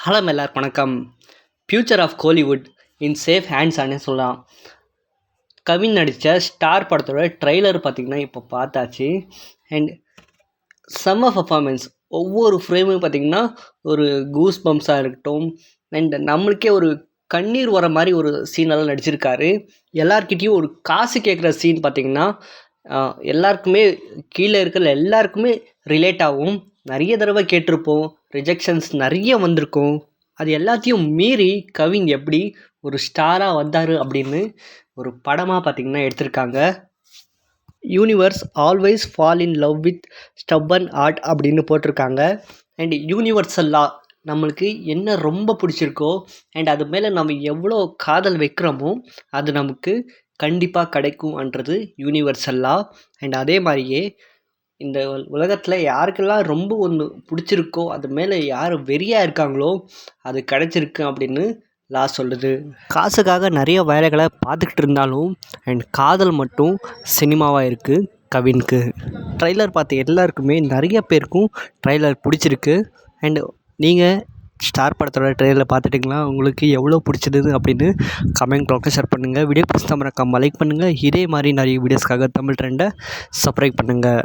Hello எல்லாருக்கும் வணக்கம். Future of Kollywood in safe ஹேண்ட்ஸ்னே சொல்லலாம். கவின் நடித்த ஸ்டார் படத்தோட ட்ரெய்லர் பார்த்திங்கன்னா இப்போ பார்த்தாச்சு. அண்ட் செம்ம பர்ஃபார்மன்ஸ், ஒவ்வொரு ஃப்ரேமும் பார்த்திங்கன்னா ஒரு கூஸ் பம்ப்ஸாக இருக்கட்டும், அண்ட் நம்மளுக்கே ஒரு கண்ணீர் வர மாதிரி ஒரு சீனெல்லாம் நடிச்சிருக்காரு. எல்லார்கிட்டேயும் ஒரு காசு கேட்குற சீன் பார்த்திங்கன்னா எல்லாருக்குமே, கீழே இருக்கிற எல்லாருக்குமே ரிலேட் ஆகும். நிறைய தடவை கேட்டிருப்போம், ரிஜெக்ஷன்ஸ் நிறைய வந்திருக்கும். அது எல்லாத்தையும் மீறி கவின் எப்படி ஒரு ஸ்டாராக வந்தார் அப்படின்னு ஒரு படமாக பார்த்திங்கன்னா எடுத்திருக்காங்க. Universe always fall in love with stubborn heart அப்படின்னு போட்டிருக்காங்க. அண்ட் யூனிவர்சல்லா நம்மளுக்கு என்ன ரொம்ப பிடிச்சிருக்கோ அண்ட் அது மேலே நம்ம எவ்வளோ காதல் வைக்கிறோமோ அது நமக்கு கண்டிப்பாக கிடைக்கும்ன்றது யூனிவர்சல்லா. அண்ட் அதே மாதிரியே இந்த உலகத்தில் யாருக்கெல்லாம் ரொம்ப ஒன்று பிடிச்சிருக்கோ அது மேலே யார் வெறியாக இருக்காங்களோ அது கிடைச்சிருக்கு அப்படின்னு லா சொல்லுது. காசுக்காக நிறைய வேலைகளை பார்த்துக்கிட்டு இருந்தாலும் அண்ட் காதல் மட்டும் சினிமாவாக இருக்குது கவினுக்கு. ட்ரைலர் பார்த்த எல்லாருக்குமே நிறைய பேருக்கும் ட்ரைலர் பிடிச்சிருக்கு. அண்ட் நீங்கள் ஸ்டார் படத்தோட ட்ரெயிலர் பார்த்துட்டிங்களா? உங்களுக்கு எவ்வளோ பிடிச்சது அப்படின்னு கமெண்ட் பாக்ஸில் ஷேர் பண்ணுங்கள். வீடியோ பிடிச்சா மறக்காம லைக் பண்ணுங்கள். இதே மாதிரி நிறைய வீடியோஸ்க்காக தமிழ் ட்ரெண்டை சப்ஸ்கிரைப் பண்ணுங்கள்.